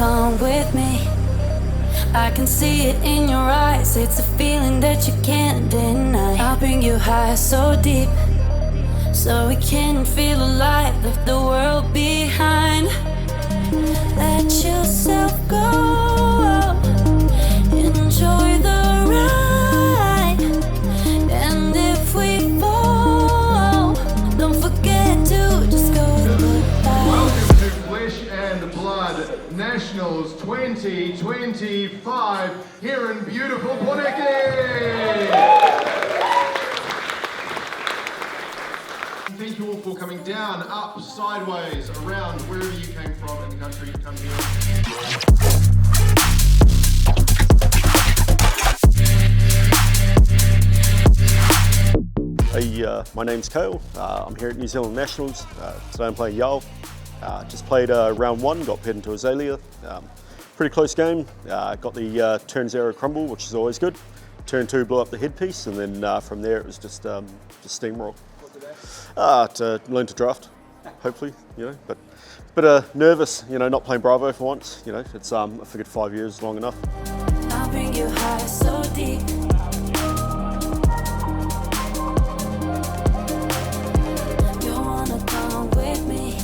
come with me? I can see it in your eyes. It's a feeling that you can't deny. I'll bring you high so deep, so we can feel alive. Left the world behind. Let yourself go. Enjoy the ride. And if we fall, don't forget to just go goodbye. Welcome to Flesh and Blood Nationals 2025 here in beautiful Poneke. Thank you all for coming down, up, sideways, around, wherever you came from in the country to come here. Hey, my name's Kale. I'm here at New Zealand Nationals. Today I'm playing Yale. Just played round one, got paired into Azalea. Pretty close game. Got the turn 0 crumble, which is always good. Turn 2 blew up the headpiece, and then from there it was just steamroll. To learn to draft, hopefully, but nervous, not playing Bravo for once, it's I figured 5 years is long enough. I'll bring you high so deep. You wanna come with me?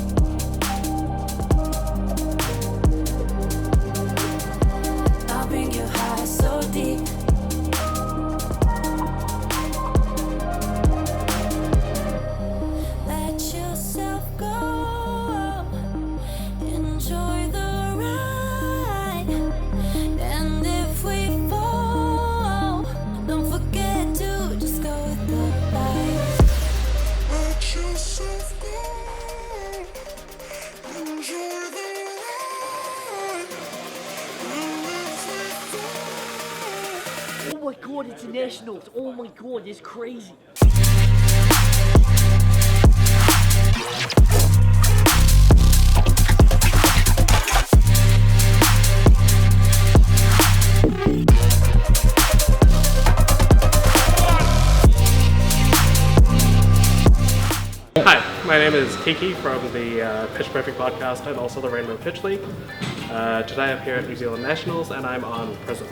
I'll bring you high so deep. Let yourself go. Enjoy the ride. And if we fall, don't forget to just go with goodbye. Let yourself go. Enjoy the ride. And if we fall. Oh my god, it's a nationals. Oh my god, it's crazy. Hi, my name is Kiki from the Pitch Perfect podcast and also the Rainbow Pitch League. Today I'm here at New Zealand Nationals and I'm on Prism.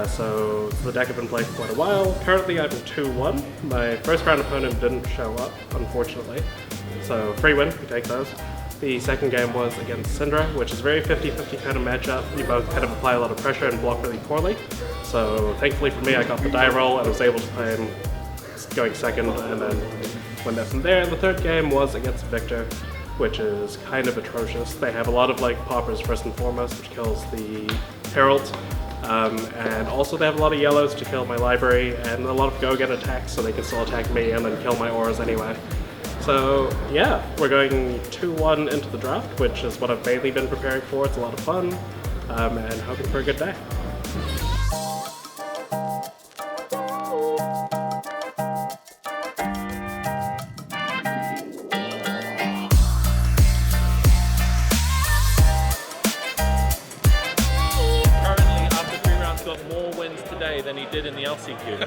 So the deck I've been playing for quite a while. Currently I'm 2-1. My first round opponent didn't show up, unfortunately. So free win, we take those. The second game was against Syndra, which is a very 50-50 kind of matchup. We both kind of apply a lot of pressure and block really poorly. So thankfully for me I got the die roll and was able to play him going second and then went there from there. The third game was against Victor, which is kind of atrocious. They have a lot of poppers first and foremost, which kills the Herald. And also they have a lot of yellows to kill my library and a lot of go-get attacks, so they can still attack me and then kill my auras anyway. So yeah, we're going 2-1 into the draft, which is what I've mainly been preparing for. It's a lot of fun, and hoping for a good day. More wins today than he did in the LCQ.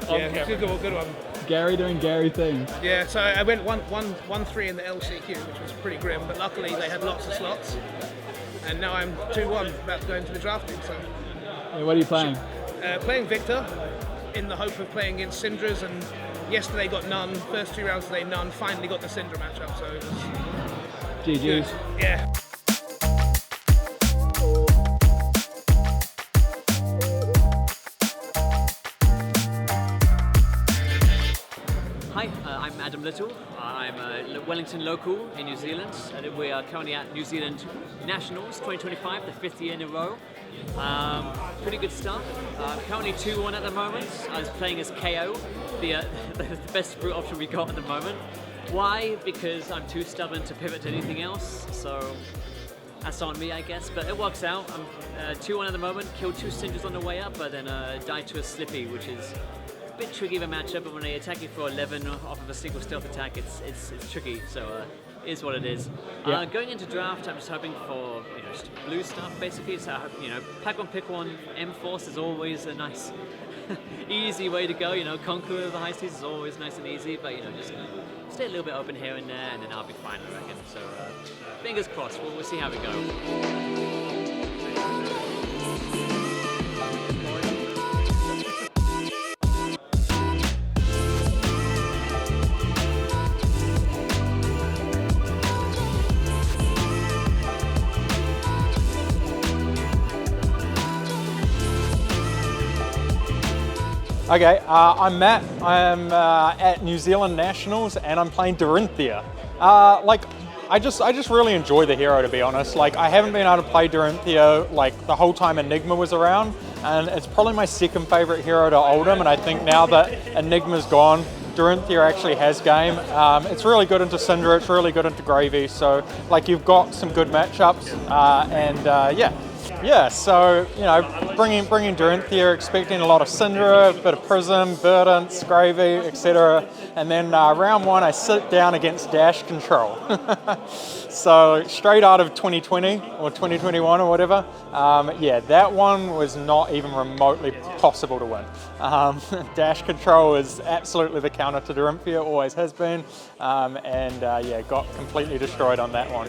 Yeah, good one. Gary doing Gary things. Yeah, so I went 1-3 in the LCQ, which was pretty grim, but luckily they had lots of slots. And now I'm 2-1, about to go into the drafting. So, Yeah, what are you playing? Playing Victor, in the hope of playing against Syndras, and yesterday got none, first 2 rounds today none, finally got the Syndra matchup, so it was GG's. good. Yeah. Hi, I'm Adam Little. I'm a Wellington local in New Zealand, and we are currently at New Zealand Nationals 2025, the 5th year in a row. Pretty good stuff. Currently 2-1 at the moment. I was playing as KO, the best brute option we got at the moment. Why? Because I'm too stubborn to pivot to anything else, so that's on me, I guess, but it works out. I'm 2-1 at the moment, killed 2 Syndras on the way up, but then died to a Slippy, which is a bit tricky of a matchup, but when they attack you for 11 off of a single stealth attack, it's tricky, so it is what it is. Yeah. Going into draft, I'm just hoping for just blue stuff, basically, so pack one, pick one. M-Force is always a nice, easy way to go, Conqueror of the High Seas is always nice and easy, but just stay a little bit open here and there, and then I'll be fine, I reckon. So fingers crossed. We'll see how we go. Okay, I'm Matt. I'm at New Zealand Nationals and I'm playing Dorinthia. I just really enjoy the hero, to be honest. Like, I haven't been able to play Dorinthia like the whole time Enigma was around, and it's probably my second favorite hero to Oldham. And I think now that Enigma's gone, Dorinthia actually has game. It's really good into Syndra. It's really good into Gravy. So like, you've got some good matchups, Yeah, so, you know, bringing Dorinthia, expecting a lot of Syndra, a bit of Prism, Verdance, Gravy, etc. And then round one, I sit down against Dash Control. So straight out of 2020 or 2021 or whatever, yeah, that one was not even remotely possible to win. Dash Control is absolutely the counter to Dorinthia, always has been, yeah, got completely destroyed on that one.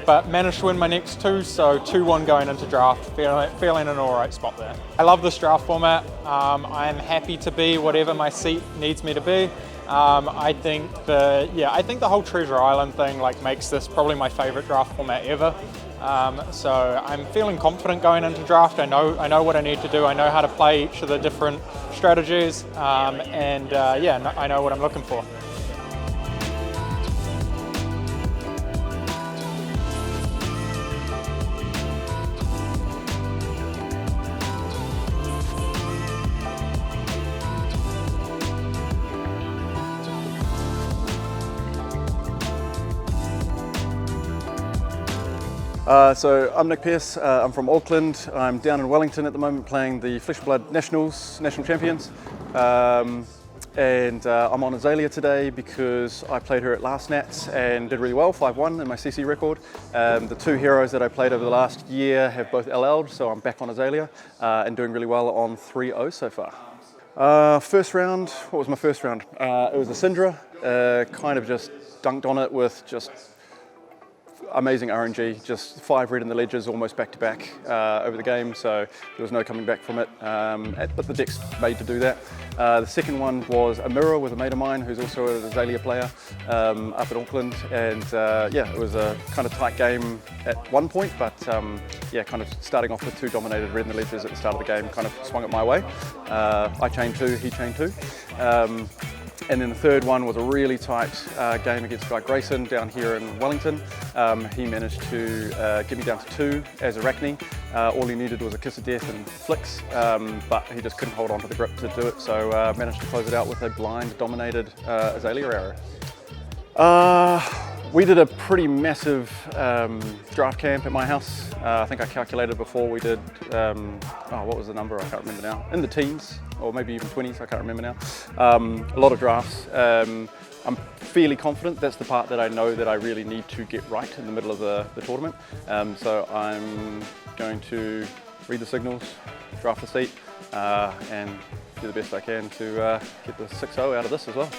But managed to win my next two, so 2-1 going into draft, feeling in an alright spot there. I love this draft format. I'm happy to be whatever my seat needs me to be. I think the whole Treasure Island thing like makes this probably my favourite draft format ever. So I'm feeling confident going into draft. I know what I need to do. I know how to play each of the different strategies, yeah, I know what I'm looking for. So I'm Nick Pearce, I'm from Auckland. I'm down in Wellington at the moment playing the Flesh and Blood National Champions. I'm on Azalea today because I played her at last Nats and did really well, 5-1 in my CC record. The two heroes that I played over the last year have both LL'd, so I'm back on Azalea and doing really well on 3-0 so far. First round, what was my first round? It was a Syndra, kind of just dunked on it with just amazing RNG, just 5 red in the ledgers almost back to back over the game, so there was no coming back from it, but the deck's made to do that. The second one was a mirror with a mate of mine who's also an Azalea player up at Auckland, and yeah, it was a kind of tight game at one point, but yeah, kind of starting off with 2 dominated red in the ledgers at the start of the game kind of swung it my way. I chained 2, he chained 2. And then the third one was a really tight game against Guy Grayson down here in Wellington. He managed to get me down to 2 as Arachne. All he needed was a Kiss of Death and Flicks, but he just couldn't hold on to the grip to do it, so managed to close it out with a blind dominated Azalea arrow. We did a pretty massive draft camp at my house. I think I calculated before we did, what was the number? I can't remember now. In the teens, or maybe even 20s, I can't remember now. A lot of drafts. I'm fairly confident. That's the part that I know that I really need to get right in the middle of the tournament. So I'm going to read the signals, draft the seat, and do the best I can to get the 6-0 out of this as well.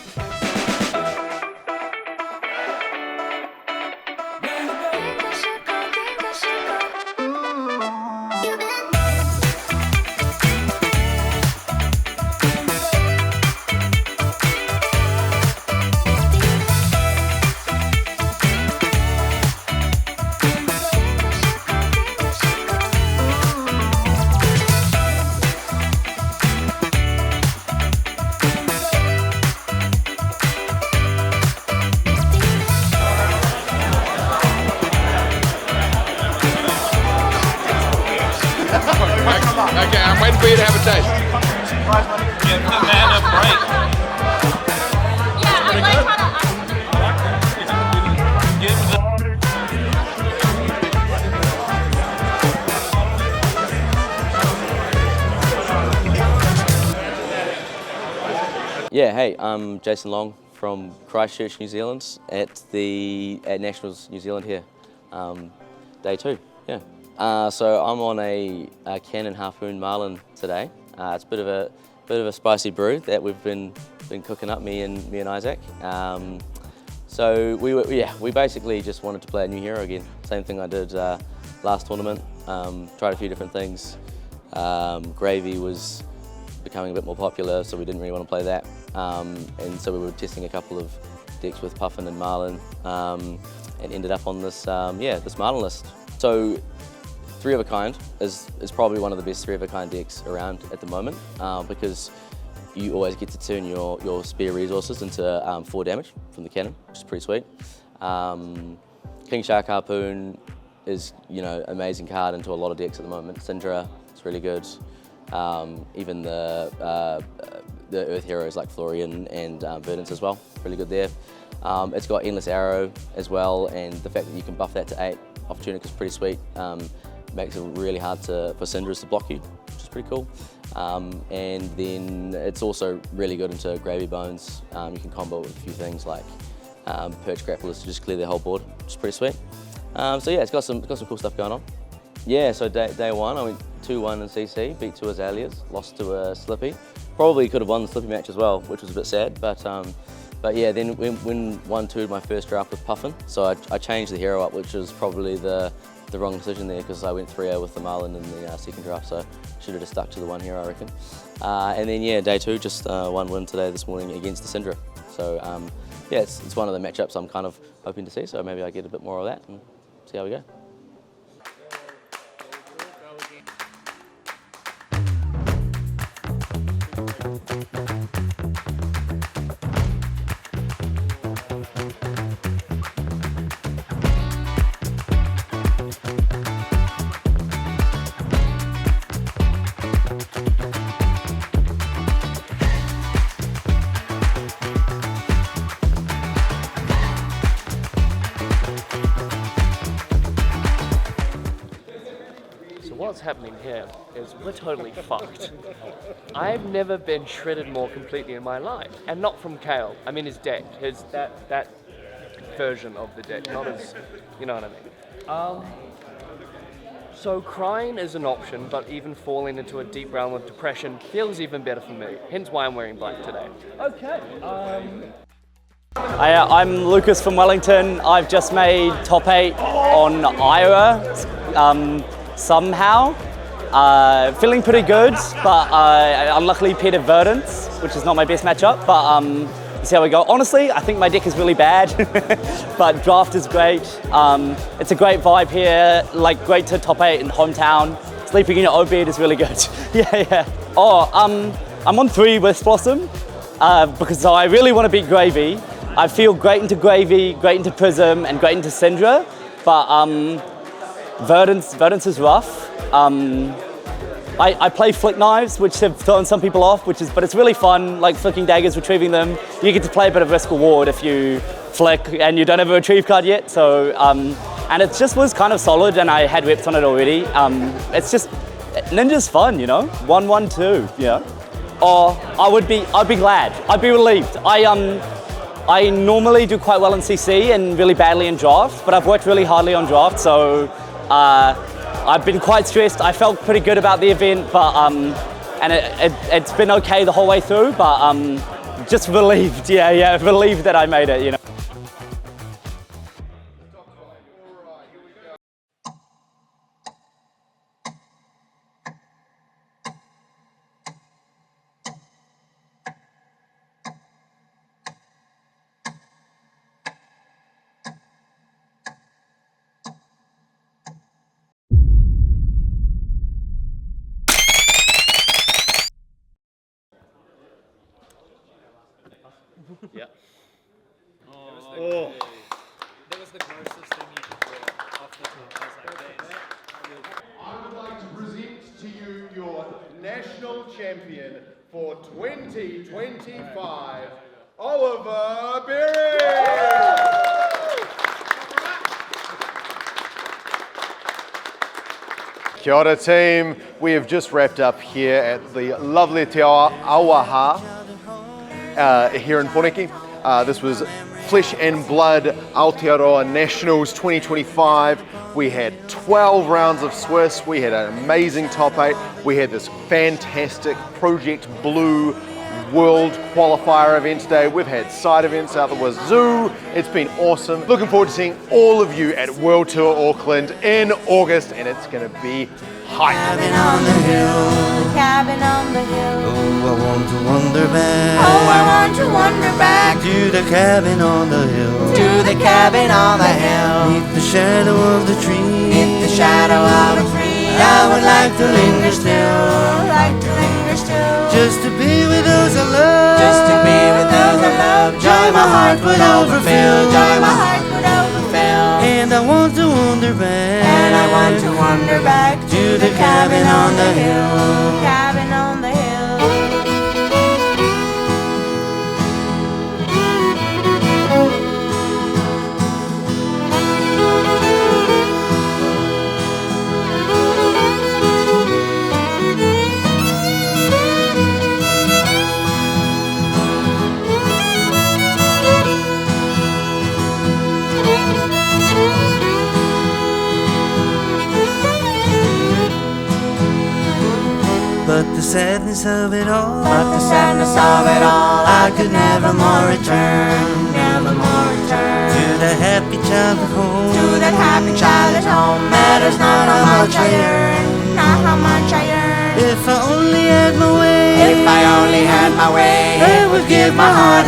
Okay, I'm waiting for you to have a taste. Give the man a break. Yeah, I like how Yeah, hey, I'm Jason Long from Christchurch, New Zealand, at Nationals New Zealand here, day 2. Yeah. So I'm on a Cannon Harpoon Marlin today. It's a bit of a spicy brew that we've been cooking up, me and Isaac. So we basically just wanted to play a new hero again. Same thing I did last tournament. Tried a few different things. Gravy was becoming a bit more popular, so we didn't really want to play that. And so we were testing a couple of decks with Puffin and Marlin, and ended up on this this Marlin list. So 3 of a kind is probably one of the best 3 of a kind decks around at the moment, because you always get to turn your spare resources into 4 damage from the cannon, which is pretty sweet. King Shark Harpoon is, amazing card into a lot of decks at the moment. Syndra, it's really good. Even the Earth heroes like Florian and Verdance as well, really good there. It's got Endless Arrow as well, and the fact that you can buff that to 8 Opportunic is pretty sweet. Makes it really hard for Syndras to block you, which is pretty cool. And then it's also really good into Gravy Bones. You can combo it with a few things like Perch Grapplers to just clear their whole board, which is pretty sweet. So yeah, it's got some cool stuff going on. Yeah, so day 1 I went 2-1 in CC, beat 2 Azaleas, lost to a Slippy. Probably could have won the Slippy match as well, which was a bit sad, but yeah, then when 1-2'd my first draft with Puffin, so I changed the hero up, which was probably the wrong decision there, because I went 3-0 with the Marlin in the second draft, so should have just stuck to the 1 hero, I reckon. And then yeah, day 2, just 1 win today this morning against the Syndra. So yeah, it's one of the matchups I'm kind of hoping to see, so maybe I get a bit more of that and see how we go. What's happening here is we're totally fucked. I've never been shredded more completely in my life, and not from Kale. I mean his deck, that version of the deck, not his, you know what I mean. So crying is an option, but even falling into a deep realm of depression feels even better for me. Hence why I'm wearing black today. Okay. I'm Lucas from Wellington. I've just made top 8 on Iowa. Somehow. Feeling pretty good, but unluckily Peter Verdance, which is not my best matchup, but see how we go. Honestly, I think my deck is really bad, but draft is great. It's a great vibe here, like great to top 8 in hometown. Sleeping in your own bed is really good. yeah. Oh, I'm on 3 with Blossom, because I really want to beat Gravy. I feel great into Gravy, great into Prism, and great into Syndra, but Verdance is rough. I play flick knives, which have thrown some people off, but it's really fun, like flicking daggers, retrieving them. You get to play a bit of risk reward if you flick and you don't have a retrieve card yet. So, and it just was kind of solid, and I had reps on it already. It's just, Ninja's fun, 1-1-2, Or I'd be glad, I'd be relieved. I normally do quite well in CC and really badly in draft, but I've worked really hardly on draft, so I've been quite stressed. I felt pretty good about the event, but and it's been okay the whole way through, but just relieved, relieved that I made it, Yeah. Oh. That was the grossest thing you could draw off the top. I was like, I would like to present to you your national champion for 2025, Oliver Berry! Kia ora team, we have just wrapped up here at the lovely Te Auaha here in Poneke. This was Flesh and Blood Aotearoa Nationals 2025. We had 12 rounds of Swiss, we had an amazing top 8, we had this fantastic Project Blue world qualifier event today. We've had side events out the wazoo. It's been awesome. Looking forward to seeing all of you at World Tour Auckland in August, and it's going to be hype. Cabin on the hill, cabin on the hill. Oh, I want to wander back. Oh, I want to wander back to the cabin on the hill. to the cabin on the hill. Beneath the shadow of the tree. Beneath the shadow of a tree. I would like to linger still. Like to linger still. Just to be with those I love. Just to be with those I love. Joy my heart would overfill. Joy my heart would overfill. And I want to wander back. And I want to wander back to the cabin on the hill. Cabin on the hill. But the sadness of it all. But the sadness of it all, I could never more return. never more return. To the happy child at home. To that happy child at home. Matters not how much I earn, not how much I earn. If I only had my way. If I only had my way, I would give my heart